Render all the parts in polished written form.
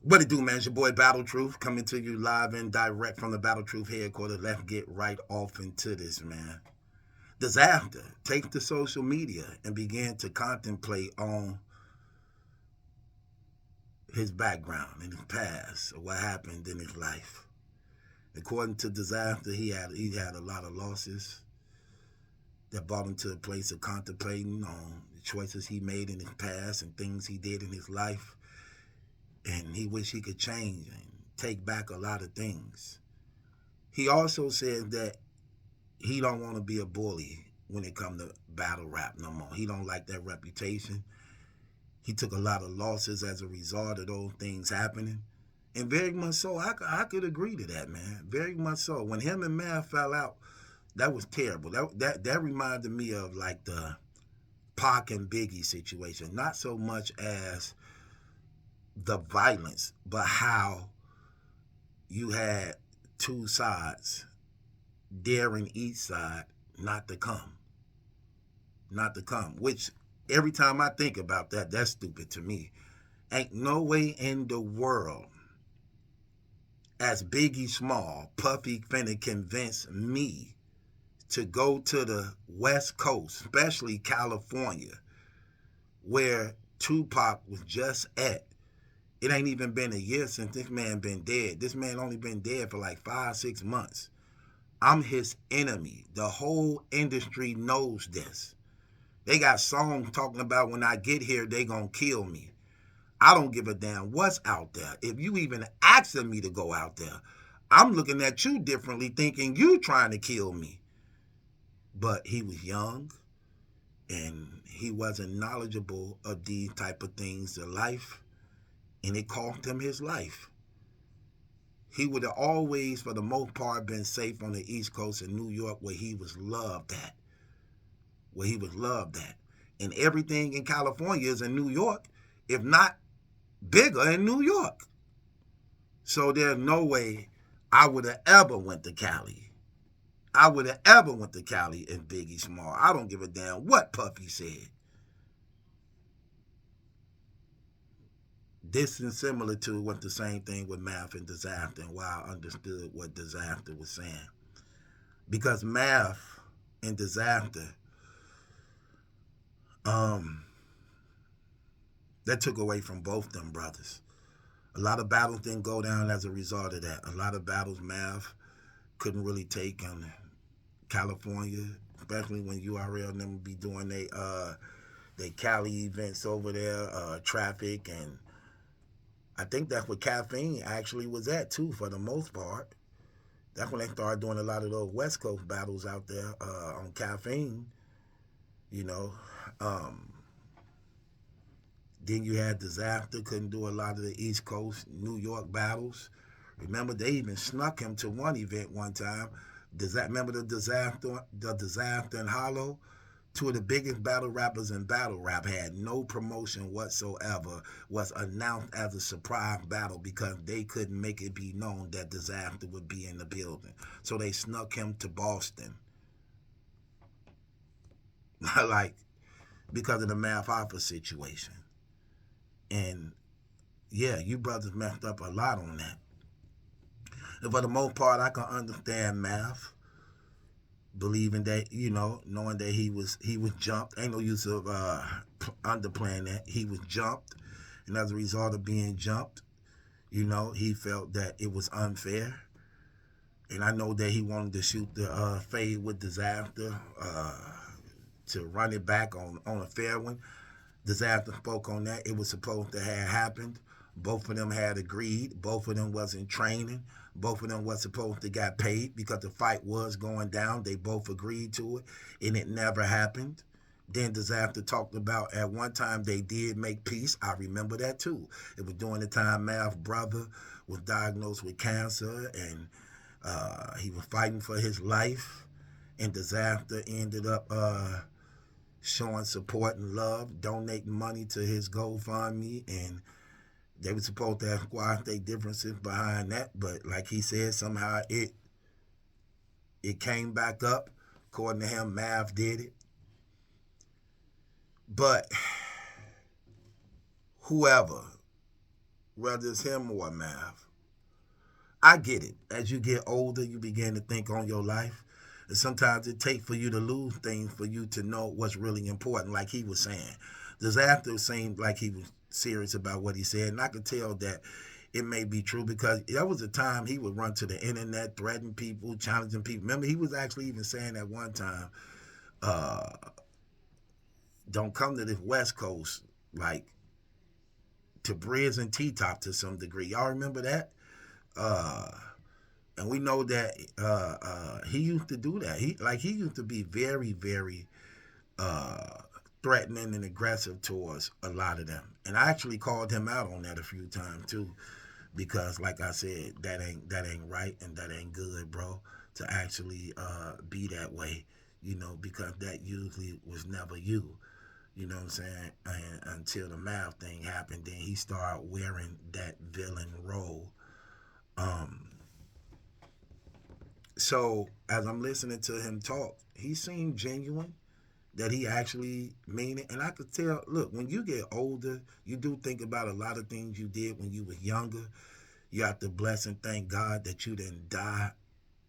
What it do, man? It's your boy Battle Truth coming to you live and direct from the Battle Truth headquarters. Let's get right off into this, man. Dizaster takes to social media and began to contemplate on his background and his past, or what happened in his life. According to Dizaster, he had a lot of losses that brought him to a place of contemplating on the choices he made in his past and things he did in his life, and he wished he could change and take back a lot of things. He also said that he don't want to be a bully when it come to battle rap no more. He don't like that reputation. He took a lot of losses as a result of those things happening. And very much so, I could agree to that, man. Very much so. When him and Mav fell out, that was terrible. That reminded me of like the Pac and Biggie situation. Not so much as the violence, but how you had two sides daring each side not to come, not to come. Which every time I think about that, that's stupid to me. Ain't no way in the world, as Biggie Small, Puffy finna convince me to go to the West Coast, especially California, where Tupac was just at. It ain't even been a year since this man been dead. This man only been dead for like 5, 6 months. I'm his enemy. The whole industry knows this. They got songs talking about when I get here, they gonna kill me. I don't give a damn what's out there. If you even asking me to go out there, I'm looking at you differently, thinking you trying to kill me. But he was young and he wasn't knowledgeable of these type of things in life, and it cost him his life. He would have always, for the most part, been safe on the East Coast in New York, where he was loved at. Where he was loved at. And everything in California is in New York, if not bigger in New York. So there's no way I would have ever went to Cali. I would have ever went to Cali and Biggie Small. I don't give a damn what Puffy said. This is similar to what the same thing with Math and Disaster, and why I understood what Disaster was saying. Because Math and Disaster, um, that took away from both them brothers. A lot of battles didn't go down as a result of that. A lot of battles Math couldn't really take in California, especially when URL and them be doing they Cali events over there, traffic, and I think that's what Caffeine actually was at too, for the most part. That's when they started doing a lot of those West Coast battles out there on Caffeine, you know. Um, then you had Disaster, couldn't do a lot of the East Coast, New York battles. Remember, they even snuck him to one event one time. Does that remember the Disaster and Hollow? Two of the biggest battle rappers in battle rap had no promotion whatsoever, was announced as a surprise battle because they couldn't make it be known that Disaster would be in the building. So they snuck him to Boston. Like, because of the Math Alpha situation. And yeah, you brothers messed up a lot on that. And for the most part, I can understand Math believing that, knowing that he was jumped. Ain't no use of underplaying that. He was jumped, and as a result of being jumped, he felt that it was unfair. And I know that he wanted to shoot the fade with Disaster to run it back on a fair one. Disaster spoke on that. It was supposed to have happened. Both of them had agreed. Both of them was in training. Both of them was supposed to get paid because the fight was going down. They both agreed to it, and it never happened. Then Disaster talked about at one time they did make peace. I remember that too. It was during the time Math's brother was diagnosed with cancer, and he was fighting for his life. And Disaster ended up showing support and love, donating money to his GoFundMe, and they were supposed to have squashed their differences behind that, but like he said, somehow it came back up. According to him, Mav did it. But whoever whether it's him or Mav. I get it. As you get older, you begin to think on your life. And sometimes it takes for you to lose things for you to know what's really important, like he was saying. Dizaster seemed like he was serious about what he said, and I could tell that it may be true because there was a time he would run to the internet, threatening people, challenging people. Remember, he was actually even saying at one time, uh, don't come to the West Coast, like to Briz and T-Top to some degree. Y'all remember that? Uh, and we know that he used to do that. He used to be very, very uh, threatening and aggressive towards a lot of them. And I actually called him out on that a few times too, because like I said, that ain't right and that ain't good, bro. To actually be that way, because that usually was never you. You know what I'm saying? And until the Mav thing happened, then he started wearing that villain role. Um, so as I'm listening to him talk, he seemed genuine that he actually mean it. And I could tell, look, when you get older, you do think about a lot of things you did when you was younger. You have to bless and thank God that you didn't die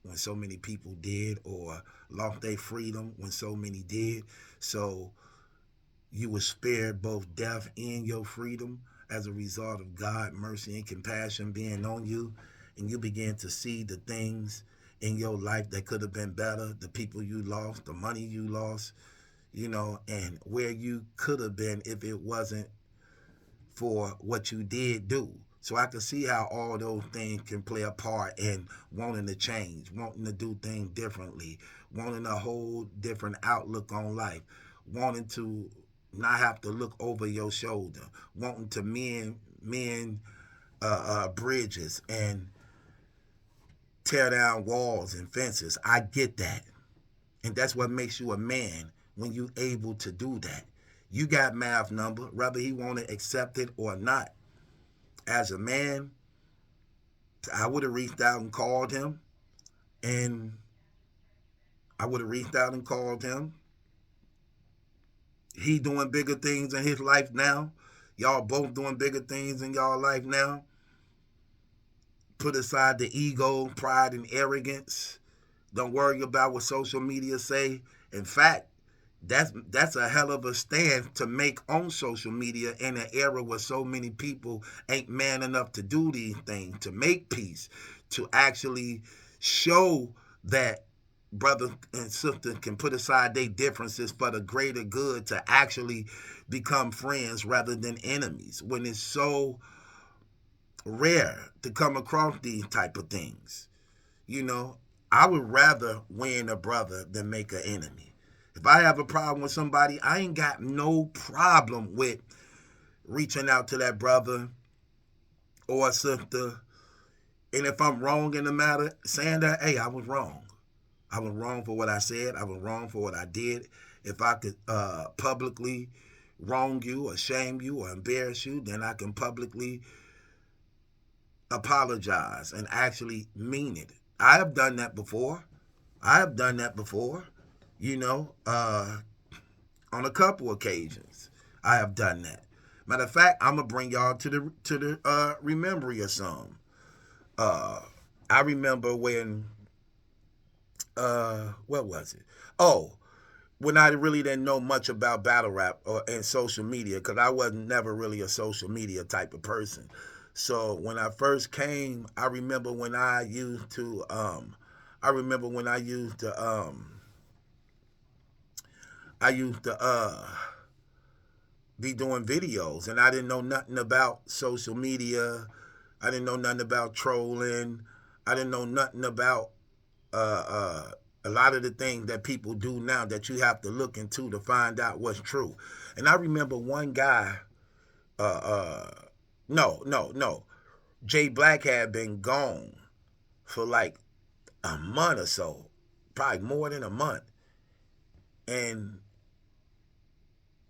when so many people did, or lost their freedom when so many did. So you were spared both death and your freedom as a result of God, mercy, and compassion being on you. And you began to see the things in your life that could have been better, the people you lost, the money you lost, and where you could have been if it wasn't for what you did do. So I can see how all those things can play a part in wanting to change, wanting to do things differently, wanting a whole different outlook on life, wanting to not have to look over your shoulder, wanting to mend bridges and tear down walls and fences. I get that. And that's what makes you a man when you able to do that. You got Mav number, whether he want to accept it or not. As a man, I would have reached out and called him, and He doing bigger things in his life now. Y'all both doing bigger things in y'all life now. Put aside the ego, pride, and arrogance. Don't worry about what social media say. In fact, that's a hell of a stand to make on social media in an era where so many people ain't man enough to do these things, to make peace, to actually show that brother and sister can put aside their differences for the greater good, to actually become friends rather than enemies, when it's so rare to come across these type of things. You know, I would rather win a brother than make an enemy. If I have a problem with somebody, I ain't got no problem with reaching out to that brother or sister. And if I'm wrong in the matter, saying that, hey, I was wrong. I was wrong for what I said. I was wrong for what I did. If I could publicly wrong you or shame you or embarrass you, then I can publicly apologize and actually mean it. I have done that before. You know, on a couple occasions, I have done that. Matter of fact, I'm gonna bring y'all to the remembering of some. Uh, I remember when what was it? Oh, when I really didn't know much about battle rap and social media, because I wasn't never really a social media type of person. So when I first came, I remember when I used to I used to be doing videos, and I didn't know nothing about social media. I didn't know nothing about trolling. I didn't know nothing about uh, uh, a lot of the things that people do now that you have to look into to find out what's true. And I remember one guy, uh, uh, no, Jay Black had been gone for like a month or so, probably more than a month. And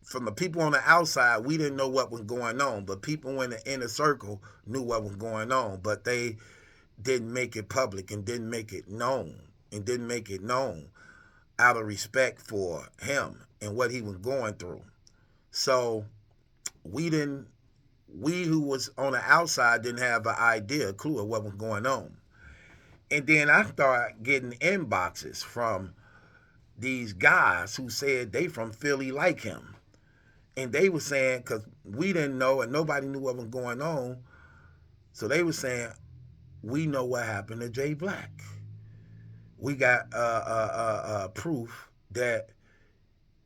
from the people on the outside, we didn't know what was going on, but people in the inner circle knew what was going on, but they didn't make it public and didn't make it known out of respect for him and what he was going through. So we didn't we who was on the outside didn't have an idea, a clue of what was going on. And then I started getting inboxes from these guys who said they from Philly like him. And they were saying, because we didn't know and nobody knew what was going on, so they were saying, we know what happened to Jay Black. We got proof that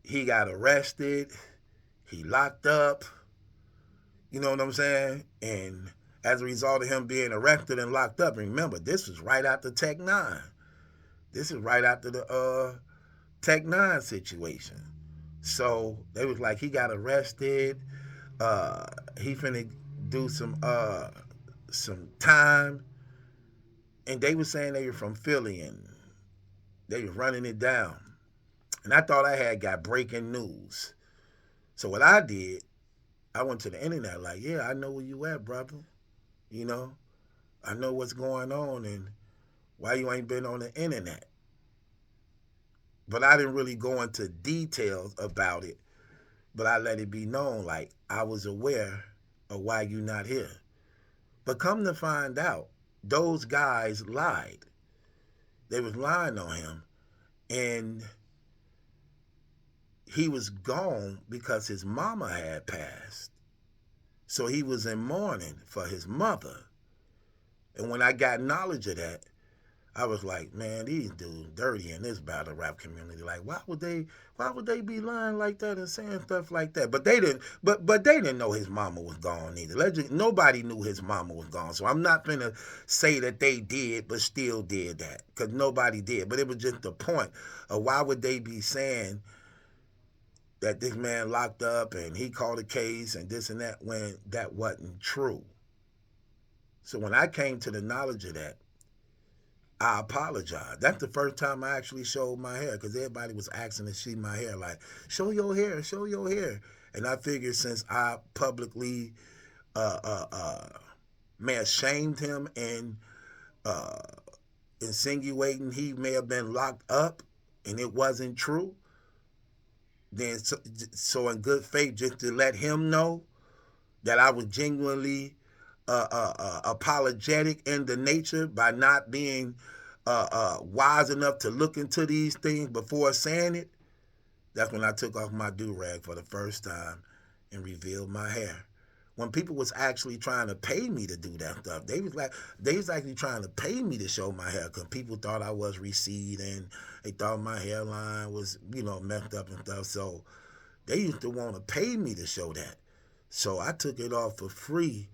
he got arrested, he locked up, you know what I'm saying? And as a result of him being arrested and locked up, remember, this was right after Tech 9. This is right after the Tech 9 situation. So they was like, he got arrested, he finna do some time, and they were saying they were from Philly and they were running it down. And I thought I had got breaking news. So what I did, I went to the internet like, yeah, I know where you at, brother. You know, I know what's going on and why you ain't been on the internet. But I didn't really go into details about it. But I let it be known, like, I was aware of why you not here. But come to find out, those guys lied. They was lying on him. And he was gone because his mama had passed. So he was in mourning for his mother. And when I got knowledge of that, I was like, man, these dudes dirty in this battle rap community. Like, why would they be lying like that and saying stuff like that? But they didn't. But they didn't know his mama was gone either. Nobody knew his mama was gone. So I'm not gonna say that they did, but still did that, because nobody did. But it was just the point of why would they be saying that this man locked up and he called a case and this and that when that wasn't true. So when I came to the knowledge of that, I apologize. That's the first time I actually showed my hair, because everybody was asking to see my hair, like, show your hair, show your hair. And I figured since I publicly shamed him and insinuating he may have been locked up and it wasn't true, then so in good faith, just to let him know that I was genuinely apologetic in the nature by not being wise enough to look into these things before saying it. That's when I took off my do-rag for the first time and revealed my hair. When people was actually trying to pay me to do that stuff, they was actually trying to pay me to show my hair, because people thought I was receding. They thought my hairline was, messed up and stuff. So they used to want to pay me to show that. So I took it off for free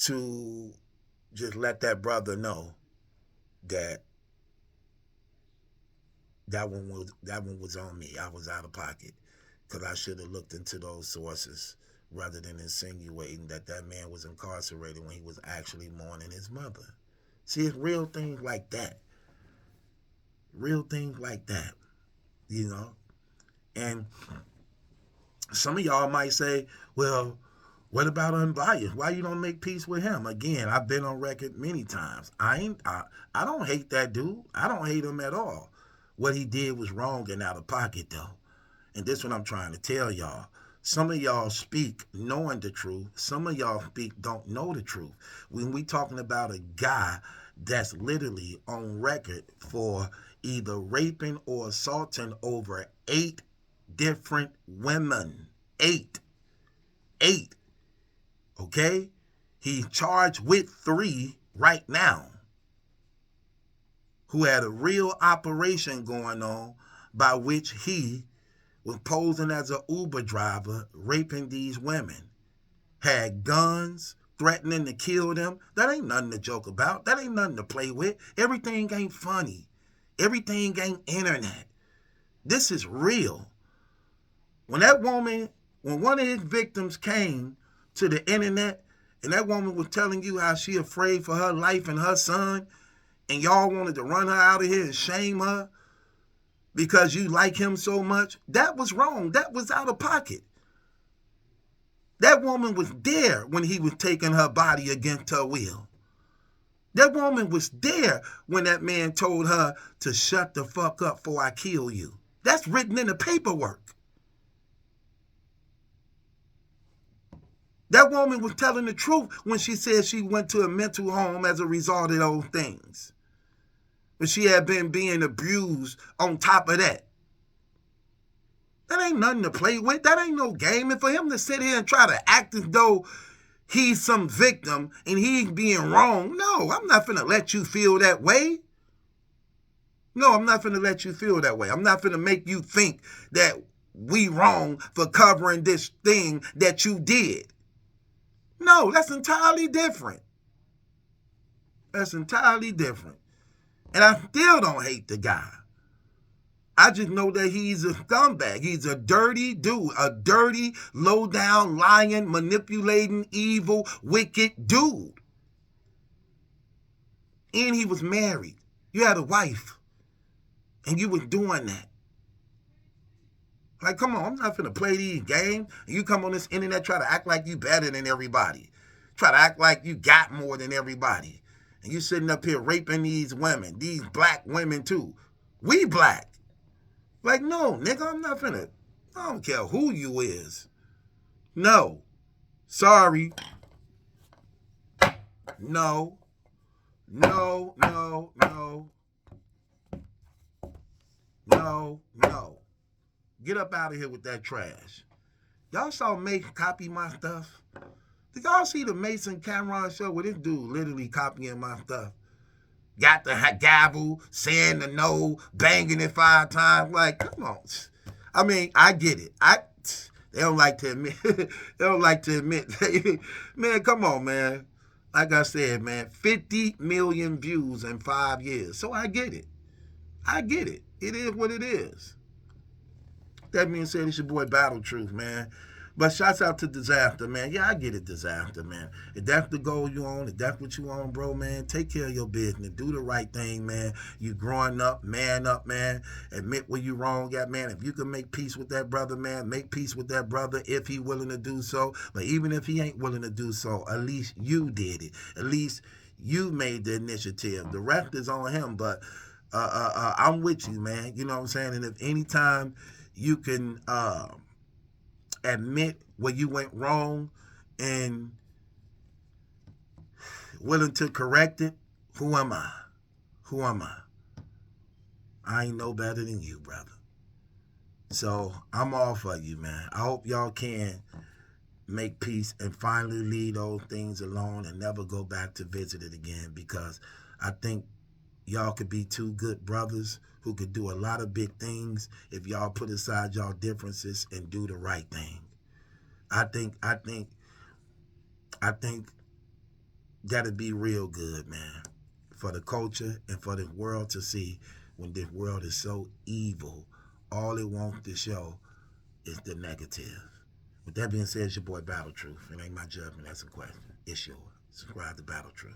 to just let that brother know that that one was on me. I was out of pocket, because I should have looked into those sources rather than insinuating that man was incarcerated when he was actually mourning his mother. See, it's real things like that. Real things like that, And some of y'all might say, well, what about Unbiased? Why you don't make peace with him? Again, I've been on record many times. I don't hate that dude. I don't hate him at all. What he did was wrong and out of pocket, though. And this is what I'm trying to tell y'all. Some of y'all speak knowing the truth. Some of y'all speak don't know the truth. When we talking about a guy that's literally on record for either raping or assaulting over 8 different women. 8. Okay? He's charged with 3 right now, who had a real operation going on by which he was posing as an Uber driver, raping these women, had guns, threatening to kill them. That ain't nothing to joke about. That ain't nothing to play with. Everything ain't funny. Everything ain't internet. This is real. When one of his victims came to the internet and that woman was telling you how she afraid for her life and her son, and y'all wanted to run her out of here and shame her because you like him so much, that was wrong. That was out of pocket. That woman was there when he was taking her body against her will. That woman was there when that man told her to shut the fuck up before I kill you. That's written in the paperwork. That woman was telling the truth when she said she went to a mental home as a result of those things. But she had been being abused on top of that. That ain't nothing to play with. That ain't no game. And for him to sit here and try to act as though he's some victim and he's being wrong, no, I'm not finna let you feel that way. No, I'm not finna let you feel that way. I'm not finna make you think that we wrong for covering this thing that you did. No, that's entirely different. That's entirely different. And I still don't hate the guy. I just know that he's a scumbag. He's a dirty dude, a dirty, low-down, lying, manipulating, evil, wicked dude. And he was married. You had a wife. And you was doing that. Like, come on, I'm not finna play these games. And you come on this internet, try to act like you better than everybody. Try to act like you got more than everybody. And you sitting up here raping these women, these black women too. We black. Like, no, nigga, I'm not finna. I don't care who you is. No. Sorry. No. No, no, no. No, no. Get up out of here with that trash. Y'all saw Mason copy my stuff? Did y'all see the Mason Cameron show where this dude literally copying my stuff? Got the gavel, saying the no, banging it 5 times. Like, come on. I mean, I get it. They don't like to admit. They don't like to admit. Man, come on, man. Like I said, man, 50 million views in 5 years. So I get it. I get it. It is what it is. That being said, it's your boy Battle Truth, man. But shouts out to Dizaster, man. Yeah, I get it, Dizaster, man. If that's the goal you on, if that's what you on, bro, man, take care of your business. Do the right thing, man. You growing up, man. Admit where you wrong at, man. If you can make peace with that brother, man, make peace with that brother if he willing to do so. But even if he ain't willing to do so, at least you did it. At least you made the initiative. The rest is on him, but I'm with you, man. You know what I'm saying? And if anytime you can admit where you went wrong and willing to correct it, who am I? Who am I? I ain't no better than you, brother. So I'm all for you, man. I hope y'all can make peace and finally leave those things alone and never go back to visit it again, because I think y'all could be 2 good brothers who could do a lot of big things if y'all put aside y'all differences and do the right thing. I think that'd be real good, man, for the culture and for the world to see. When this world is so evil, all it wants to show is the negative. With that being said, it's your boy Battle Truth. It ain't my judgment, that's a question. It's yours. Subscribe to Battle Truth.